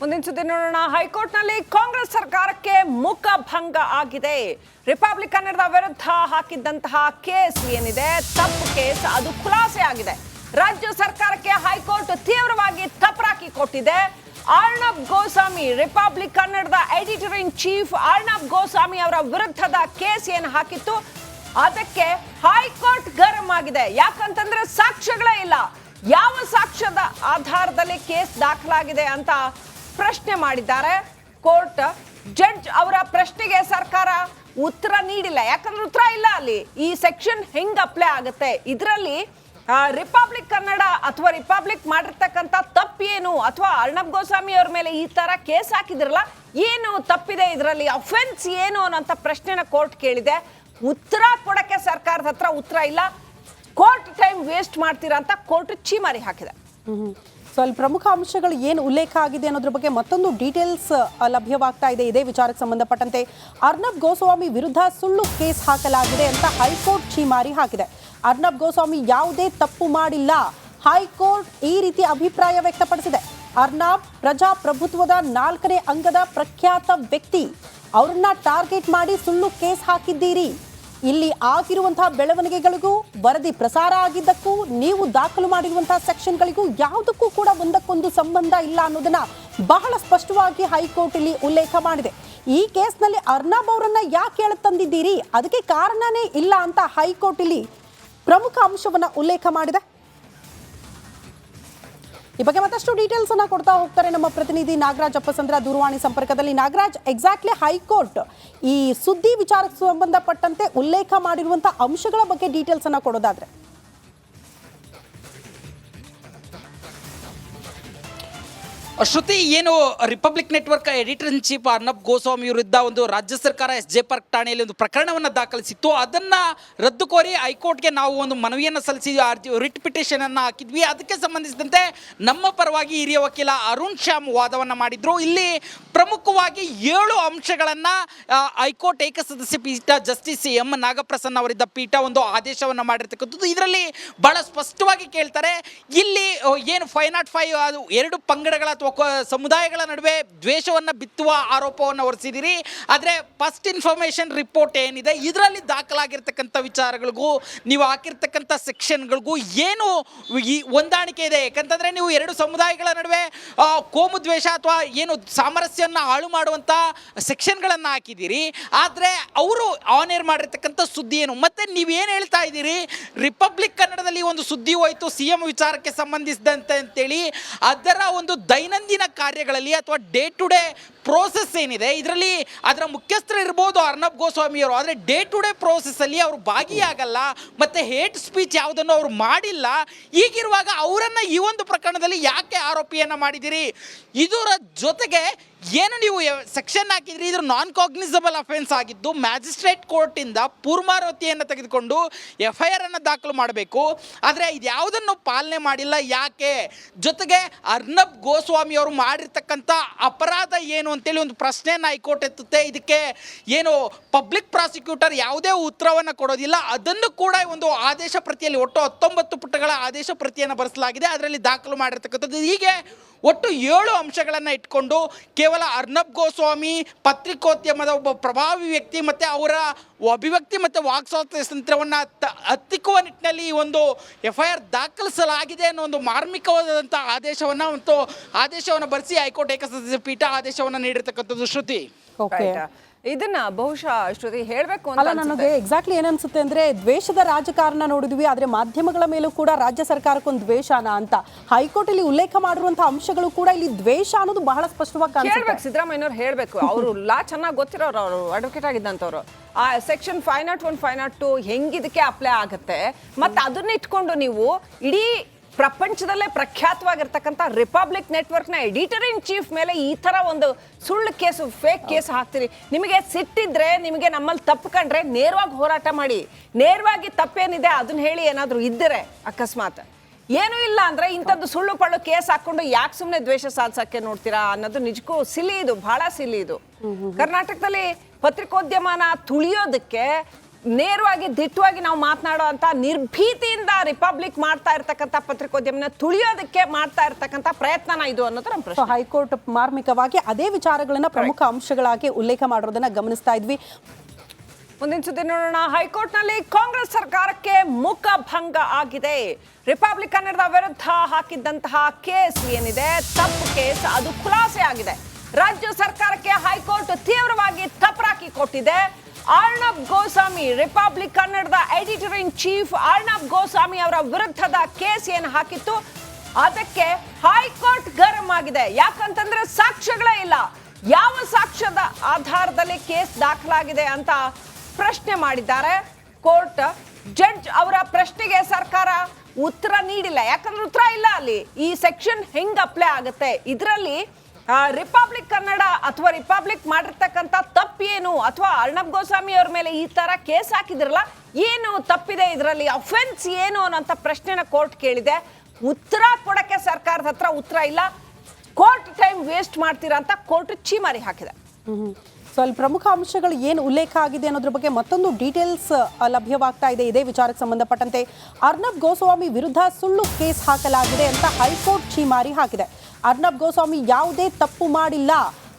ಮುಂದಿನ ಸುದ್ದಿ ನೋಡೋಣ. ಹೈಕೋರ್ಟ್ನಲ್ಲಿ ಕಾಂಗ್ರೆಸ್ ಸರ್ಕಾರಕ್ಕೆ ಮುಖಭಂಗ ಆಗಿದೆ. ರಿಪಬ್ಲಿಕನ್ನರ ವಿರುದ್ಧ ಹಾಕಿದ್ದಂತಹ ಕೇಸ್ ಏನಿದೆ, ತಪ್ಪು ಕೇಸ್, ಅದು ಖುಲಾಸೆ ಆಗಿದೆ. ರಾಜ್ಯ ಸರ್ಕಾರಕ್ಕೆ ಹೈಕೋರ್ಟ್ ತೀವ್ರವಾಗಿ ತಪರಾಕಿ ಕೊಟ್ಟಿದೆ. ಅರ್ಣಬ್ ಗೋಸ್ವಾಮಿ, ರಿಪಬ್ಲಿಕ್ ಕನ್ನಡದ editor in chief Arnab Goswami ಅವರ ವಿರುದ್ಧದ ಕೇಸ್ ಏನು ಹಾಕಿತ್ತು ಅದಕ್ಕೆ ಹೈಕೋರ್ಟ್ ಗರಂ ಆಗಿದೆ. ಯಾಕಂತಂದ್ರೆ ಸಾಕ್ಷ್ಯಗಳೇ ಇಲ್ಲ. ಯಾವ ಸಾಕ್ಷ್ಯದ ಆಧಾರದಲ್ಲಿ ಕೇಸ್ ದಾಖಲಾಗಿದೆ ಅಂತ ಪ್ರಶ್ನೆ ಮಾಡಿದ್ದಾರೆ ಕೋರ್ಟ್. ಜಡ್ಜ್ ಅವರ ಪ್ರಶ್ನೆಗೆ ಸರ್ಕಾರ ಉತ್ತರ ನೀಡಿಲ್ಲ. ಯಾಕಂದ್ರೆ ಉತ್ತರ ಇಲ್ಲ. ಅಲ್ಲಿ ಈ ಸೆಕ್ಷನ್ ಹೆಂಗ್ ಅಪ್ಲೈ ಆಗುತ್ತೆ, ಇದರಲ್ಲಿ ರಿಪಬ್ಲಿಕ್ ಕನ್ನಡ ಅಥವಾ ರಿಪಬ್ಲಿಕ್ ಮಾಡಿರ್ತಕ್ಕಂಥ ತಪ್ಪೇನು, ಅಥವಾ ಅರ್ಣಬ್ ಗೋಸ್ವಾಮಿ ಅವ್ರ ಮೇಲೆ ಈ ತರ ಕೇಸ್ ಹಾಕಿದ್ರಲ್ಲ, ಏನು ತಪ್ಪಿದೆ, ಇದರಲ್ಲಿ ಅಫೆನ್ಸ್ ಏನು ಅನ್ನೋಂಥ ಪ್ರಶ್ನೆನ ಕೋರ್ಟ್ ಕೇಳಿದೆ. ಉತ್ತರ ಕೊಡಕ್ಕೆ ಸರ್ಕಾರದ ಹತ್ರ ಉತ್ತರ ಇಲ್ಲ. ಕೋರ್ಟ್ ಟೈಮ್ ವೇಸ್ಟ್ ಮಾಡ್ತೀರಾ ಅಂತ ಕೋರ್ಟ್ ಚೀಮಾರಿ ಹಾಕಿದೆ. ಸೊ ಅಲ್ಲಿ ಪ್ರಮುಖ ಅಂಶಗಳು ಏನು ಉಲ್ಲೇಖ ಆಗಿದೆ ಅನ್ನೋದ್ರ ಬಗ್ಗೆ ಮತ್ತೊಂದು ಡೀಟೇಲ್ಸ್ ಲಭ್ಯವಾಗ್ತಾ ಇದೆ. ಇದೇ ವಿಚಾರಕ್ಕೆ ಸಂಬಂಧಪಟ್ಟಂತೆ ಅರ್ಣಬ್ ಗೋಸ್ವಾಮಿ ವಿರುದ್ಧ ಸುಳ್ಳು ಕೇಸ್ ಹಾಕಲಾಗಿದೆ ಅಂತ ಹೈಕೋರ್ಟ್ ಛೀಮಾರಿ ಹಾಕಿದೆ. ಅರ್ಣಬ್ ಗೋಸ್ವಾಮಿ ಯಾವುದೇ ತಪ್ಪು ಮಾಡಿಲ್ಲ, ಹೈಕೋರ್ಟ್ ಈ ರೀತಿ ಅಭಿಪ್ರಾಯ ವ್ಯಕ್ತಪಡಿಸಿದೆ. ಅರ್ಣಬ್ ಪ್ರಜಾಪ್ರಭುತ್ವದ 4ನೇ ಅಂಗದ ಪ್ರಖ್ಯಾತ ವ್ಯಕ್ತಿ, ಅವ್ರನ್ನ ಟಾರ್ಗೆಟ್ ಮಾಡಿ ಸುಳ್ಳು ಕೇಸ್ ಹಾಕಿದ್ದೀರಿ. ಇಲ್ಲಿ ಆಗಿರುವಂತಹ ಬೆಳವಣಿಗೆಗಳಿಗೂ ವರದಿ ಪ್ರಸಾರ ಆಗಿದ್ದಕ್ಕೂ ನೀವು ದಾಖಲು ಮಾಡಿರುವಂತಹ ಸೆಕ್ಷನ್ಗಳಿಗೂ ಯಾವುದಕ್ಕೂ ಕೂಡ ಒಂದಕ್ಕೊಂದು ಸಂಬಂಧ ಇಲ್ಲ ಅನ್ನೋದನ್ನ ಬಹಳ ಸ್ಪಷ್ಟವಾಗಿ ಹೈಕೋರ್ಟ್ ಇಲ್ಲಿ ಉಲ್ಲೇಖ ಮಾಡಿದೆ. ಈ ಕೇಸ್ನಲ್ಲಿ ಅರ್ಣಬ್ ಅವರನ್ನ ಯಾಕೆ ಎಳೆತಂದಿದ್ದೀರಿ, ಅದಕ್ಕೆ ಕಾರಣನೇ ಇಲ್ಲ ಅಂತ ಹೈಕೋರ್ಟ್ ಇಲ್ಲಿ ಪ್ರಮುಖ ಅಂಶವನ್ನ ಉಲ್ಲೇಖ ಮಾಡಿದೆ. ಈ ಬಗ್ಗೆ ಮತ್ತಷ್ಟು ಡೀಟೇಲ್ಸ್ ಅನ್ನ ಕೊಡ್ತಾ ಹೋಗ್ತಾರೆ ನಮ್ಮ ಪ್ರತಿನಿಧಿ ನಾಗರಾಜ್ ಅಪ್ಪಸಂದ್ರ ದೂರವಾಣಿ ಸಂಪರ್ಕದಲ್ಲಿ. ನಾಗರಾಜ್, ಎಕ್ಸಾಕ್ಟ್ಲಿ ಹೈಕೋರ್ಟ್ ಈ ಸುದ್ದಿ ವಿಚಾರಕ್ಕೆ ಸಂಬಂಧಪಟ್ಟಂತೆ ಉಲ್ಲೇಖ ಮಾಡಿರುವಂತಹ ಅಂಶಗಳ ಬಗ್ಗೆ ಡೀಟೇಲ್ಸ್ ಅನ್ನ ಕೊಡೋದಾದ್ರೆ. ಶ್ರುತಿ, ಏನು republic network editor in chief Arnab Goswami ವಿರುದ್ಧ ಒಂದು ರಾಜ್ಯ ಸರ್ಕಾರ SJ ಪಾರ್ಕ್ ಠಾಣೆಯಲ್ಲಿ ಒಂದು ಪ್ರಕರಣವನ್ನು ದಾಖಲಿಸಿತ್ತು. ಅದನ್ನು ರದ್ದು ಕೋರಿ ಹೈಕೋರ್ಟ್ಗೆ ನಾವು ಒಂದು ಮನವಿಯನ್ನು ಸಲ್ಲಿಸಿ ರಿಟ್ ಪಿಟಿಷನ್ ಅನ್ನು ಹಾಕಿದ್ವಿ. ಅದಕ್ಕೆ ಸಂಬಂಧಿಸಿದಂತೆ ನಮ್ಮ ಪರವಾಗಿ ಹಿರಿಯ ವಕೀಲ ಅರುಣ್ ಶ್ಯಾಮ್ ವಾದವನ್ನು ಮಾಡಿದ್ರು. ಇಲ್ಲಿ ಪ್ರಮುಖವಾಗಿ 7 ಅಂಶಗಳನ್ನು ಹೈಕೋರ್ಟ್ ಏಕಸದಸ್ಯ ಪೀಠ ಜಸ್ಟಿಸ್ M ನಾಗಪ್ರಸನ್ನ ಅವರಿದ್ದ ಪೀಠ ಒಂದು ಆದೇಶವನ್ನು ಮಾಡಿರ್ತಕ್ಕಂಥದ್ದು. ಇದರಲ್ಲಿ ಬಹಳ ಸ್ಪಷ್ಟವಾಗಿ ಕೇಳ್ತಾರೆ, ಇಲ್ಲಿ ಏನು 505 ಅದು 2 ಪಂಗಡಗಳ ಅಥವಾ ಸಮುದಾಯಗಳ ನಡುವೆ ದ್ವೇಷವನ್ನು ಬಿತ್ತುವ ಆರೋಪವನ್ನು ಹೊರಿಸಿದಿರಿ. ಆದರೆ ಫಸ್ಟ್ ಇನ್ಫಾರ್ಮೇಶನ್ ರಿಪೋರ್ಟ್ ಏನಿದೆ ಇದರಲ್ಲಿ ದಾಖಲಾಗಿರ್ತಕ್ಕಂಥ ವಿಚಾರಗಳಿಗೂ ನೀವು ಹಾಕಿರ್ತಕ್ಕಂಥ ಸೆಕ್ಷನ್ಗಳಿಗೂ ಏನು ಈ ಹೊಂದಾಣಿಕೆ ಇದೆ. ಯಾಕಂತಂದರೆ ನೀವು 2 ಸಮುದಾಯಗಳ ನಡುವೆ ಕೋಮು ದ್ವೇಷ ಅಥವಾ ಏನು ಸಾಮರಸ್ಯವನ್ನು ಹಾಳು ಮಾಡುವಂಥ ಸೆಕ್ಷನ್ಗಳನ್ನು ಹಾಕಿದ್ದೀರಿ. ಆದರೆ ಅವರು ಆನ್ ಏರ್ ಮಾಡಿರ್ತಕ್ಕಂಥ ಸುದ್ದಿ ಏನು, ಮತ್ತು ನೀವೇನು ಹೇಳ್ತಾ ಇದ್ದೀರಿ, ರಿಪಬ್ಲಿಕ್ ಕನ್ನಡದಲ್ಲಿ ಒಂದು ಸುದ್ದಿ ಹೋಯಿತು CM ವಿಚಾರಕ್ಕೆ ಸಂಬಂಧಿಸಿದಂತೆ ಅಂತೇಳಿ, ಅದರ ಒಂದು ದೈನಂದಿನ ಕಾರ್ಯಗಳಲ್ಲಿ ಅಥವಾ ಡೇ ಟು ಡೇ ಪ್ರೋಸೆಸ್ ಏನಿದೆ ಇದರಲ್ಲಿ ಅದರ ಮುಖ್ಯಸ್ಥರು ಇರ್ಬೋದು ಅರ್ಣಬ್ ಗೋಸ್ವಾಮಿಯವರು, ಆದರೆ ಡೇ ಟು ಡೇ ಪ್ರೋಸೆಸ್ಸಲ್ಲಿ ಅವರು ಭಾಗಿಯಾಗಲ್ಲ ಮತ್ತು ಹೇಟ್ ಸ್ಪೀಚ್ ಯಾವುದನ್ನು ಅವರು ಮಾಡಿಲ್ಲ. ಹೀಗಿರುವಾಗ ಅವರನ್ನು ಈ ಒಂದು ಪ್ರಕರಣದಲ್ಲಿ ಯಾಕೆ ಆರೋಪಿಯನ್ನು ಮಾಡಿದ್ದೀರಿ? ಇದರ ಜೊತೆಗೆ ಏನು ನೀವು ಸೆಕ್ಷನ್ ಹಾಕಿದ್ರಿ, ಇದು ನಾನ್ ಕಾಗ್ನಿಸಬಲ್ ಅಫೆನ್ಸ್ ಆಗಿದ್ದು ಮ್ಯಾಜಿಸ್ಟ್ರೇಟ್ ಕೋರ್ಟಿಂದ ಪೂರ್ವಾರೋತಿಯನ್ನು ತೆಗೆದುಕೊಂಡು FIR ಅನ್ನು ದಾಖಲು ಮಾಡಬೇಕು. ಆದರೆ ಇದು ಯಾವುದನ್ನು ಪಾಲನೆ ಮಾಡಿಲ್ಲ, ಯಾಕೆ? ಜೊತೆಗೆ ಅರ್ಣಬ್ ಗೋಸ್ವಾಮಿ ಅವರು ಮಾಡಿರ್ತಕ್ಕಂಥ ಅಪರಾಧ ಏನು ಅಂತೇಳಿ ಒಂದು ಪ್ರಶ್ನೆಯನ್ನು ಹೈಕೋರ್ಟ್ ಎತ್ತುತ್ತೆ. ಇದಕ್ಕೆ ಏನು ಪಬ್ಲಿಕ್ ಪ್ರಾಸಿಕ್ಯೂಟರ್ ಯಾವುದೇ ಉತ್ತರವನ್ನು ಕೊಡೋದಿಲ್ಲ. ಅದನ್ನು ಕೂಡ ಒಂದು ಆದೇಶ ಪ್ರತಿಯಲ್ಲಿ ಒಟ್ಟು 19 ಪುಟಗಳ ಆದೇಶ ಪ್ರತಿಯನ್ನು ಬರೆಸಲಾಗಿದೆ, ಅದರಲ್ಲಿ ದಾಖಲು ಮಾಡಿರ್ತಕ್ಕಂಥದ್ದು. ಹೀಗೆ ಒಟ್ಟು 7 ಅಂಶಗಳನ್ನು ಇಟ್ಕೊಂಡು ಕೇವಲ ಅರ್ಣಬ್ ಗೋಸ್ವಾಮಿ ಪತ್ರಿಕೋದ್ಯಮದ ಒಬ್ಬ ಪ್ರಭಾವಿ ವ್ಯಕ್ತಿ ಮತ್ತು ಅವರ ಅಭಿವ್ಯಕ್ತಿ ಮತ್ತು ವಾಕ್ ಸ್ವಾತಂತ್ರ್ಯವನ್ನು ಹತ್ತಿಕ್ಕುವ ನಿಟ್ಟಿನಲ್ಲಿ ಈ ಒಂದು FIR ದಾಖಲಿಸಲಾಗಿದೆ ಅನ್ನೋ ಒಂದು ಮಾರ್ಮಿಕವಾದಂಥ ಆದೇಶವನ್ನು ಬರೆಸಿ ಹೈಕೋರ್ಟ್ ಏಕಸದಸ್ಯ ಪೀಠ ಆದೇಶವನ್ನು ನೀಡಿರ್ತಕ್ಕಂಥದ್ದು. ಶ್ರುತಿ, ಇದನ್ನ ಬಹುಶಃ ಶ್ರುತಿ ಹೇಳಬೇಕು ಅಲ್ಲ, ನನಗೆ ಎಕ್ಸಾಕ್ಟ್ಲಿ ಏನನ್ಸುತ್ತೆ ಅಂದ್ರೆ ದ್ವೇಷದ ರಾಜಕಾರಣ ನೋಡಿದ್ವಿ, ಆದ್ರೆ ಮಾಧ್ಯಮಗಳ ಮೇಲೂ ಕೂಡ ರಾಜ್ಯ ಸರ್ಕಾರಕ್ಕೊಂದು ದ್ವೇಷನ ಅಂತ ಹೈಕೋರ್ಟ್ ಇಲ್ಲಿ ಉಲ್ಲೇಖ ಮಾಡಿರುವಂತಹ ಅಂಶಗಳು ಕೂಡ ಇಲ್ಲಿ ದ್ವೇಷ ಅನ್ನೋದು ಬಹಳ ಸ್ಪಷ್ಟವಾಗಿ ಕಾಣಿಸುತ್ತೆ. ಸಿದ್ದರಾಮಯ್ಯನವ್ರು ಹೇಳಬೇಕು, ಅವರು ಲಾ ಚೆನ್ನಾಗಿ ಗೊತ್ತಿರೋರು, ಅವರು ಅಡ್ವೊಕೇಟ್ ಆಗಿದ್ದಂಥವ್ರು. ಆ ಸೆಕ್ಷನ್ 501, 502 ಹೆಂಗಿದಕ್ಕೆ ಅಪ್ಲೈ ಆಗುತ್ತೆ, ಮತ್ತೆ ಅದನ್ನ ಇಟ್ಕೊಂಡು ನೀವು ಇಡೀ ಪ್ರಪಂಚದಲ್ಲೇ ಪ್ರಖ್ಯಾತವಾಗಿರ್ತಕ್ಕಂಥ ರಿಪಬ್ಲಿಕ್ ನೆಟ್ವರ್ಕ್ನ ಎಡಿಟರ್ ಇನ್ ಚೀಫ್ ಮೇಲೆ ಈ ಥರ ಒಂದು ಸುಳ್ಳು ಕೇಸು, ಫೇಕ್ ಕೇಸ್ ಹಾಕ್ತೀರಿ. ನಿಮಗೆ ಸಿಟ್ಟಿದ್ರೆ, ನಿಮಗೆ ನಮ್ಮಲ್ಲಿ ತಪ್ಪು ಕಂಡ್ರೆ ನೇರವಾಗಿ ಹೋರಾಟ ಮಾಡಿ. ನೇರವಾಗಿ ತಪ್ಪೇನಿದೆ ಅದನ್ನ ಹೇಳಿ. ಏನಾದರೂ ಇದ್ದರೆ ಅಕಸ್ಮಾತ್ ಏನೂ ಇಲ್ಲ ಅಂದರೆ ಇಂಥದ್ದು ಸುಳ್ಳು ಪಳ್ಳು ಕೇಸ್ ಹಾಕ್ಕೊಂಡು ಯಾಕೆ ಸುಮ್ಮನೆ ದ್ವೇಷ ಸಾಧಿಸೋಕ್ಕೆ ನೋಡ್ತೀರಾ ಅನ್ನೋದು ನಿಜಕ್ಕೂ ಸಿಲಿ. ಇದು ಬಹಳ ಸಿಲಿ. ಇದು ಕರ್ನಾಟಕದಲ್ಲಿ ಪತ್ರಿಕೋದ್ಯಮನ ತುಳಿಯೋದಕ್ಕೆ ನೇರವಾಗಿ ದಿಟ್ಟವಾಗಿ ನಾವು ಮಾತನಾಡೋ ಅಂತ ನಿರ್ಭೀತಿಯಿಂದ ರಿಪಬ್ಲಿಕ್ ಮಾಡ್ತಾ ಇರ್ತಕ್ಕಂಥ ಪತ್ರಿಕೋದ್ಯಮನ ತುಳಿಯೋದಕ್ಕೆ ಮಾಡ್ತಾ ಇರ್ತಕ್ಕಂಥ ಪ್ರಯತ್ನನ ಇದು ಅನ್ನೋದು ನಮ್ಮ ಪ್ರಶ್ನೆ. ಹೈಕೋರ್ಟ್ ಮಾರ್ಮಿಕವಾಗಿ ಅದೇ ವಿಚಾರಗಳನ್ನ ಪ್ರಮುಖ ಅಂಶಗಳಾಗಿ ಉಲ್ಲೇಖ ಮಾಡೋದನ್ನ ಗಮನಿಸ್ತಾ ಇದ್ವಿ. ಮುಂದಿನ ಸುದ್ದಿ ನೋಡೋಣ. ಹೈಕೋರ್ಟ್ನಲ್ಲಿ ಕಾಂಗ್ರೆಸ್ ಸರ್ಕಾರಕ್ಕೆ ಮುಖಭಂಗ ಆಗಿದೆ. ರಿಪಬ್ಲಿಕನ್ನರ ವಿರುದ್ಧ ಹಾಕಿದ್ದಂತಹ ಕೇಸ್ ಏನಿದೆ, ತಪ್ಪು ಕೇಸ್, ಅದು ಖುಲಾಸೆ ಆಗಿದೆ. ರಾಜ್ಯ ಸರ್ಕಾರಕ್ಕೆ ಹೈಕೋರ್ಟ್ ತೀವ್ರವಾಗಿ ತಪರಾಕಿ ಕೊಟ್ಟಿದೆ. ಅರ್ಣಬ್ ಗೋಸ್ವಾಮಿ, ರಿಪಬ್ಲಿಕ್ ಕನ್ನಡದ editor in chief Arnab Goswami ಅವರ ವಿರುದ್ಧದ ಕೇಸ್ ಏನು ಹಾಕಿತ್ತು ಅದಕ್ಕೆ ಹೈಕೋರ್ಟ್ ಗರಂ ಆಗಿದೆ. ಯಾಕಂತಂದ್ರೆ ಸಾಕ್ಷ್ಯಗಳೇ ಇಲ್ಲ. ಯಾವ ಸಾಕ್ಷ್ಯದ ಆಧಾರದಲ್ಲಿ ಕೇಸ್ ದಾಖಲಾಗಿದೆ ಅಂತ ಪ್ರಶ್ನೆ ಮಾಡಿದ್ದಾರೆ ಕೋರ್ಟ್. ಜಡ್ಜ್ ಅವರ ಪ್ರಶ್ನೆಗೆ ಸರ್ಕಾರ ಉತ್ತರ ನೀಡಿಲ್ಲ. ಯಾಕಂದ್ರೆ ಉತ್ತರ ಇಲ್ಲ. ಅಲ್ಲಿ ಈ ಸೆಕ್ಷನ್ ಹೆಂಗ್ ಅಪ್ಲೈ ಆಗುತ್ತೆ, ಇದರಲ್ಲಿ ರಿಪಬ್ಲಿಕ್ ಕನ್ನಡ ಅಥವಾ ರಿಪಬ್ಲಿಕ್ ಮಾಡಿರ್ತಕ್ಕಂಥ ತಪ್ಪೇನು, ಅಥವಾ ಅರ್ಣಬ್ ಗೋಸ್ವಾಮಿ ಅವ್ರ ಮೇಲೆ ಈ ತರ ಕೇಸ್ ಹಾಕಿದ್ರಲ್ಲ, ಏನು ತಪ್ಪಿದೆ, ಇದರಲ್ಲಿ ಅಫೆನ್ಸ್ ಏನು ಅನ್ನೋಂಥ ಪ್ರಶ್ನೆನ ಕೋರ್ಟ್ ಕೇಳಿದೆ. ಉತ್ತರ ಕೊಡಕ್ಕೆ ಸರ್ಕಾರದ ಹತ್ರ ಉತ್ತರ ಇಲ್ಲ. ಕೋರ್ಟ್ ಟೈಮ್ ವೇಸ್ಟ್ ಮಾಡ್ತೀರಾ ಅಂತ ಕೋರ್ಟ್ ಛೀಮಾರಿ ಹಾಕಿದೆ. ಸೊ ಅಲ್ಲಿ ಪ್ರಮುಖ ಅಂಶಗಳು ಏನು ಉಲ್ಲೇಖ ಆಗಿದೆ ಅನ್ನೋದ್ರ ಬಗ್ಗೆ ಮತ್ತೊಂದು ಡೀಟೇಲ್ಸ್ ಲಭ್ಯವಾಗ್ತಾ ಇದೆ. ಇದೇ ವಿಚಾರಕ್ಕೆ ಸಂಬಂಧಪಟ್ಟಂತೆ ಅರ್ಣಬ್ ಗೋಸ್ವಾಮಿ ವಿರುದ್ಧ ಸುಳ್ಳು ಕೇಸ್ ಹಾಕಲಾಗಿದೆ ಅಂತ ಹೈಕೋರ್ಟ್ ಛೀಮಾರಿ ಹಾಕಿದೆ. ಅರ್ಣಬ್ ಗೋಸ್ವಾಮಿ ಯಾವುದೇ ತಪ್ಪು ಮಾಡಿಲ್ಲ.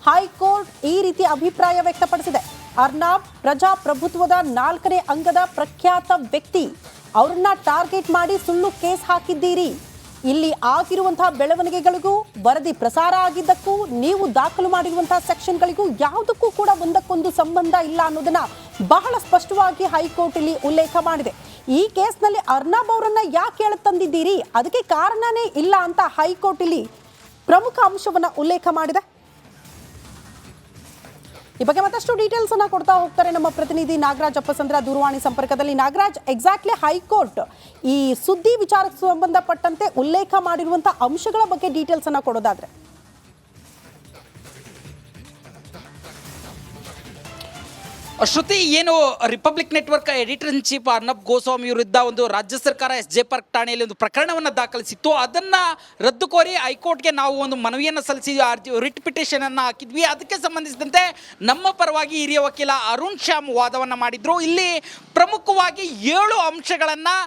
ಹೈಕೋರ್ಟ್ ಈ ರೀತಿ ಅಭಿಪ್ರಾಯ ವ್ಯಕ್ತಪಡಿಸಿದೆ. ಅರ್ಣಬ್ ಪ್ರಜಾಪ್ರಭುತ್ವದ 4ನೇ ಅಂಗದ ಪ್ರಖ್ಯಾತ ವ್ಯಕ್ತಿ. ಅವ್ರನ್ನ ಟಾರ್ಗೆಟ್ ಮಾಡಿ ಸುಳ್ಳು ಕೇಸ್ ಹಾಕಿದ್ದೀರಿ. ಇಲ್ಲಿ ಆಗಿರುವಂತಹ ಬೆಳವಣಿಗೆಗಳಿಗೂ ವರದಿ ಪ್ರಸಾರ ಆಗಿದ್ದಕ್ಕೂ ನೀವು ದಾಖಲು ಮಾಡಿರುವಂತಹ ಸೆಕ್ಷನ್ಗಳಿಗೂ ಯಾವುದಕ್ಕೂ ಕೂಡ ಒಂದಕ್ಕೊಂದು ಸಂಬಂಧ ಇಲ್ಲ ಅನ್ನೋದನ್ನ ಬಹಳ ಸ್ಪಷ್ಟವಾಗಿ ಹೈಕೋರ್ಟ್ ಇಲ್ಲಿ ಉಲ್ಲೇಖ ಮಾಡಿದೆ. ಈ ಕೇಸ್ನಲ್ಲಿ ಅರ್ಣಬ್ ಅವರನ್ನ ಯಾಕೆ ಎಳೆತಂದಿದ್ದೀರಿ, ಅದಕ್ಕೆ ಕಾರಣನೇ ಇಲ್ಲ ಅಂತ ಹೈಕೋರ್ಟ್ ಇಲ್ಲಿ ಪ್ರಮುಖ ಅಂಶವನ್ನ ಉಲ್ಲೇಖ ಮಾಡಿದೆ. ಈ ಬಗ್ಗೆ ಮತ್ತಷ್ಟು ಡೀಟೇಲ್ಸ್ ಅನ್ನ ಕೊಡ್ತಾ ಹೋಗ್ತಾರೆ ನಮ್ಮ ಪ್ರತಿನಿಧಿ ನಾಗರಾಜ್ ಅಪ್ಪಸಂದ್ರ ದೂರವಾಣಿ ಸಂಪರ್ಕದಲ್ಲಿ. ನಾಗರಾಜ್, ಎಕ್ಸಾಕ್ಟ್ಲಿ ಹೈಕೋರ್ಟ್ ಈ ಸುದ್ದಿ ವಿಚಾರಕ್ಕೆ ಸಂಬಂಧಪಟ್ಟಂತೆ ಉಲ್ಲೇಖ ಮಾಡಿರುವಂತಹ ಅಂಶಗಳ ಬಗ್ಗೆ ಡೀಟೇಲ್ಸ್ ಅನ್ನ ಕೊಡೋದಾದ್ರೆ. ಶ್ರುತಿ, ಏನು republic network editor in chief Arnab Goswami ವಿರುದ್ಧ ಒಂದು ರಾಜ್ಯ ಸರ್ಕಾರ SJ ಪಾರ್ಕ್ ಠಾಣೆಯಲ್ಲಿ ಒಂದು ಪ್ರಕರಣವನ್ನು ದಾಖಲಿಸಿತ್ತು. ಅದನ್ನ ರದ್ದು ಕೋರಿ ಹೈಕೋರ್ಟ್ಗೆ ನಾವು ಒಂದು ಮನವಿಯನ್ನು ಸಲ್ಲಿಸಿ ರಿಟ್ ಪಿಟಿಷನ್ ಅನ್ನು ಹಾಕಿದ್ವಿ. ಅದಕ್ಕೆ ಸಂಬಂಧಿಸಿದಂತೆ ನಮ್ಮ ಪರವಾಗಿ ಹಿರಿಯ ವಕೀಲ ಅರುಣ್ ಶ್ಯಾಮ್ ವಾದವನ್ನು ಮಾಡಿದ್ರು. ಇಲ್ಲಿ ಪ್ರಮುಖವಾಗಿ 7 ಅಂಶಗಳನ್ನು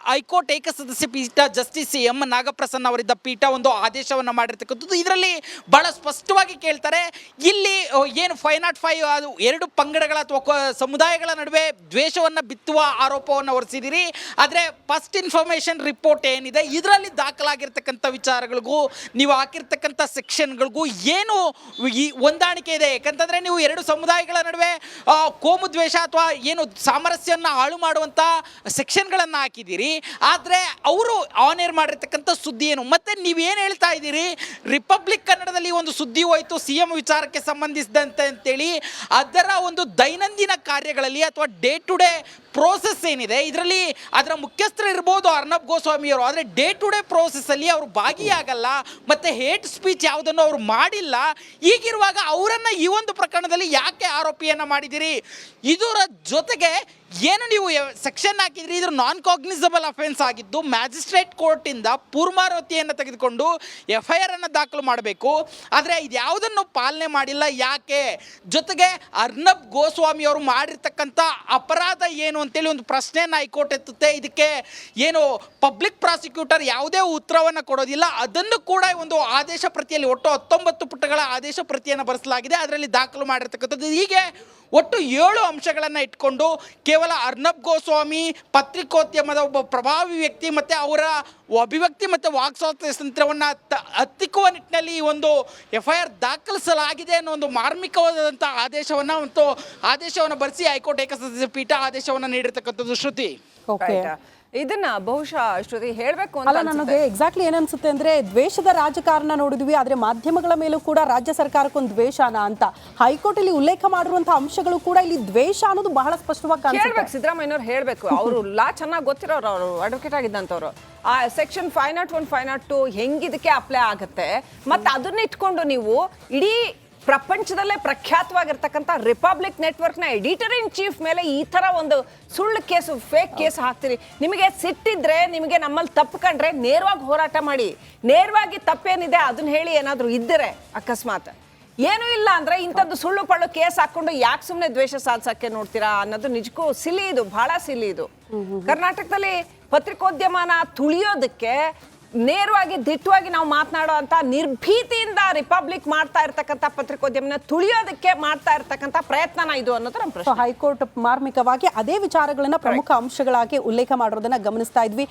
ಹೈಕೋರ್ಟ್ ಏಕಸದಸ್ಯ ಪೀಠ ಜಸ್ಟಿಸ್ M ನಾಗಪ್ರಸನ್ನ ಅವರಿದ್ದ ಪೀಠ ಒಂದು ಆದೇಶವನ್ನು ಮಾಡಿರ್ತಕ್ಕಂಥದ್ದು. ಇದರಲ್ಲಿ ಬಹಳ ಸ್ಪಷ್ಟವಾಗಿ ಕೇಳ್ತಾರೆ, ಇಲ್ಲಿ ಏನು 505 ಅದು 2 ಪಂಗಡಗಳ ಅಥವಾ ಸಮುದಾಯಗಳ ನಡುವೆ ದ್ವೇಷವನ್ನು ಬಿತ್ತುವ ಆರೋಪವನ್ನು ಹೊರಿಸಿದಿರಿ. ಆದರೆ ಫಸ್ಟ್ ಇನ್ಫಾರ್ಮೇಶನ್ ರಿಪೋರ್ಟ್ ಏನಿದೆ ಇದರಲ್ಲಿ ದಾಖಲಾಗಿರ್ತಕ್ಕಂಥ ವಿಚಾರಗಳಿಗೂ ನೀವು ಹಾಕಿರ್ತಕ್ಕಂಥ ಸೆಕ್ಷನ್ಗಳಿಗೂ ಏನು ಈ ಹೊಂದಾಣಿಕೆ ಇದೆ. ಯಾಕಂತಂದರೆ ನೀವು 2 ಸಮುದಾಯಗಳ ನಡುವೆ ಕೋಮು ದ್ವೇಷ ಅಥವಾ ಏನು ಸಾಮರಸ್ಯವನ್ನು ಹಾಳು ಮಾಡುವಂಥ ಸೆಕ್ಷನ್ಗಳನ್ನು ಹಾಕಿದ್ದೀರಿ. ಆದರೆ ಅವರು ಆನ್ ಏರ್ ಮಾಡಿರ್ತಕ್ಕಂಥ ಸುದ್ದಿ ಏನು, ಮತ್ತು ನೀವೇನು ಹೇಳ್ತಾ ಇದ್ದೀರಿ, ರಿಪಬ್ಲಿಕ್ ಕನ್ನಡದಲ್ಲಿ ಒಂದು ಸುದ್ದಿ ಹೋಯಿತು CM ವಿಚಾರಕ್ಕೆ ಸಂಬಂಧಿಸಿದಂತೆ ಅಂತೇಳಿ, ಅದರ ಒಂದು ದೈನಂದಿನ ಕಾರ್ಯಗಳಲ್ಲಿ ಅಥವಾ ಡೇ ಟು ಡೇ ಪ್ರೋಸೆಸ್ ಏನಿದೆ ಇದರಲ್ಲಿ ಅದರ ಮುಖ್ಯಸ್ಥರು ಇರ್ಬೋದು ಅರ್ಣಬ್ ಗೋಸ್ವಾಮಿಯವರು, ಆದರೆ ಡೇ ಟು ಡೇ ಪ್ರೋಸೆಸ್ಸಲ್ಲಿ ಅವರು ಭಾಗಿಯಾಗಲ್ಲ ಮತ್ತು ಹೇಟ್ ಸ್ಪೀಚ್ ಯಾವುದನ್ನು ಅವರು ಮಾಡಿಲ್ಲ. ಹೀಗಿರುವಾಗ ಅವರನ್ನು ಈ ಒಂದು ಪ್ರಕರಣದಲ್ಲಿ ಯಾಕೆ ಆರೋಪಿಯನ್ನು ಮಾಡಿದಿರಿ? ಇದರ ಜೊತೆಗೆ ಏನು ನೀವು ಸೆಕ್ಷನ್ ಹಾಕಿದ್ರಿ, ಇದು ನಾನ್ ಕಾಗ್ನಿಸಬಲ್ ಅಫೆನ್ಸ್ ಆಗಿದ್ದು ಮ್ಯಾಜಿಸ್ಟ್ರೇಟ್ ಕೋರ್ಟಿಂದ ಪೂರ್ವಾರೋತಿಯನ್ನು ತೆಗೆದುಕೊಂಡು FIR ಅನ್ನು ದಾಖಲು ಮಾಡಬೇಕು. ಆದರೆ ಇದು ಯಾವುದನ್ನು ಪಾಲನೆ ಮಾಡಿಲ್ಲ ಯಾಕೆ? ಜೊತೆಗೆ ಅರ್ಣಬ್ ಗೋಸ್ವಾಮಿ ಅವರು ಮಾಡಿರ್ತಕ್ಕಂಥ ಅಪರಾಧ ಏನು ಅಂತೇಳಿ ಒಂದು ಪ್ರಶ್ನೆಯನ್ನು ಹೈಕೋರ್ಟ್ ಎತ್ತುತ್ತೆ. ಇದಕ್ಕೆ ಏನು ಪಬ್ಲಿಕ್ ಪ್ರಾಸಿಕ್ಯೂಟರ್ ಯಾವುದೇ ಉತ್ತರವನ್ನು ಕೊಡೋದಿಲ್ಲ. ಅದನ್ನು ಕೂಡ ಒಂದು ಆದೇಶ ಪ್ರತಿಯಲ್ಲಿ ಒಟ್ಟು 19 ಪುಟಗಳ ಆದೇಶ ಪ್ರತಿಯನ್ನು ಬರೆಸಲಾಗಿದೆ. ಅದರಲ್ಲಿ ದಾಖಲು ಮಾಡಿರ್ತಕ್ಕಂಥದ್ದು. ಹೀಗೆ ಒಟ್ಟು 7 ಅಂಶಗಳನ್ನು ಇಟ್ಕೊಂಡು ಕೇವಲ ಅರ್ಣಬ್ ಗೋಸ್ವಾಮಿ ಪತ್ರಿಕೋದ್ಯಮದ ಒಬ್ಬ ಪ್ರಭಾವಿ ವ್ಯಕ್ತಿ ಮತ್ತು ಅವರ ಅಭಿವ್ಯಕ್ತಿ ಮತ್ತು ವಾಕ್ ಸ್ವಾತಂತ್ರ್ಯವನ್ನು ಹತ್ತಿಕ್ಕುವ ನಿಟ್ಟಿನಲ್ಲಿ ಈ ಒಂದು FIR ದಾಖಲಿಸಲಾಗಿದೆ ಅನ್ನೋ ಒಂದು ಮಾರ್ಮಿಕವಾದಂಥ ಆದೇಶವನ್ನು ಬರೆಸಿ ಹೈಕೋರ್ಟ್ ಏಕಸದಸ್ಯ ಪೀಠ ಆದೇಶವನ್ನು ನೀಡಿರ್ತಕ್ಕಂಥದ್ದು. ಶ್ರುತಿ, ಇದನ್ನ ಬಹುಶಃ ಶ್ರುತಿ ಹೇಳಬೇಕು ಅಲ್ಲ, ನನಗೆ ಎಕ್ಸಾಕ್ಟ್ಲಿ ಏನನ್ಸುತ್ತೆ ಅಂದ್ರೆ ದ್ವೇಷದ ರಾಜಕಾರಣ ನೋಡಿದ್ವಿ, ಆದ್ರೆ ಮಾಧ್ಯಮಗಳ ಮೇಲೂ ಕೂಡ ರಾಜ್ಯ ಸರ್ಕಾರಕ್ಕೊಂದು ದ್ವೇಷನ ಅಂತ ಹೈಕೋರ್ಟ್ ಇಲ್ಲಿ ಉಲ್ಲೇಖ ಮಾಡಿರುವಂತಹ ಅಂಶಗಳು ಕೂಡ ಇಲ್ಲಿ ದ್ವೇಷ ಅನ್ನೋದು ಬಹಳ ಸ್ಪಷ್ಟವಾಗಿ ಕಾಣಿಸುತ್ತೆ. ಸಿದ್ದರಾಮಯ್ಯನವ್ರು ಹೇಳಬೇಕು, ಅವರು ಲಾ ಚೆನ್ನಾಗಿ ಗೊತ್ತಿರೋರು, ಅವರು ಅಡ್ವೊಕೇಟ್ ಆಗಿದ್ದಂಥವ್ರು. ಆ ಸೆಕ್ಷನ್ 501, 502 ಹೆಂಗಿದಕ್ಕೆ ಅಪ್ಲೈ ಆಗುತ್ತೆ, ಮತ್ತೆ ಅದನ್ನ ಇಟ್ಕೊಂಡು ನೀವು ಇಡೀ ಪ್ರಪಂಚದಲ್ಲೇ ಪ್ರಖ್ಯಾತವಾಗಿರ್ತಕ್ಕಂಥ ರಿಪಬ್ಲಿಕ್ ನೆಟ್ವರ್ಕ್ನ ಎಡಿಟರ್ ಇನ್ ಚೀಫ್ ಮೇಲೆ ಈ ಥರ ಒಂದು ಸುಳ್ಳು ಕೇಸು, ಫೇಕ್ ಕೇಸ್ ಹಾಕ್ತೀರಿ. ನಿಮಗೆ ಸಿಟ್ಟಿದ್ರೆ, ನಿಮಗೆ ನಮ್ಮಲ್ಲಿ ತಪ್ಪು ಕಂಡ್ರೆ ನೇರವಾಗಿ ಹೋರಾಟ ಮಾಡಿ. ನೇರವಾಗಿ ತಪ್ಪೇನಿದೆ ಅದನ್ನ ಹೇಳಿ, ಏನಾದರೂ ಇದ್ದರೆ ಅಕಸ್ಮಾತ್ ಏನು ಇಲ್ಲ ಅಂದ್ರೆ ಇಂಥದ್ದು ಸುಳ್ಳು ಪಳ್ಳು ಕೇಸ್ ಹಾಕೊಂಡು ಯಾಕೆ ಸುಮ್ಮನೆ ದ್ವೇಷ ಸಾಧಿಸಕ್ಕೆ ನೋಡ್ತೀರಾ ಅನ್ನೋದು ನಿಜಕ್ಕೂ ಸಿಲಿ, ಇದು ಬಹಳ ಸಿಲಿ. ಇದು ಕರ್ನಾಟಕದಲ್ಲಿ ಪತ್ರಿಕೋದ್ಯಮನ ತುಳಿಯೋದಕ್ಕೆ ನೇರವಾಗಿ ದಿಟ್ಟವಾಗಿ ನಾವು ಮಾತನಾಡೋ ಅಂತ ನಿರ್ಭೀತಿಯಿಂದ ರಿಪಬ್ಲಿಕ್ ಮಾಡ್ತಾ ಇರ್ತಕ್ಕಂಥ ಪತ್ರಿಕೋದ್ಯಮನ ತುಳಿಯೋದಕ್ಕೆ ಮಾಡ್ತಾ ಇರ್ತಕ್ಕಂಥ ಪ್ರಯತ್ನನ ಇದು ಅನ್ನೋದು ನಮ್ಮ ಪ್ರಶ್ನೆ. ಹೈಕೋರ್ಟ್ ಮಾರ್ಮಿಕವಾಗಿ ಅದೇ ವಿಚಾರಗಳನ್ನ ಪ್ರಮುಖ ಅಂಶಗಳಾಗಿ ಉಲ್ಲೇಖ ಮಾಡೋದನ್ನ ಗಮನಿಸ್ತಾ ಇದ್ವಿ.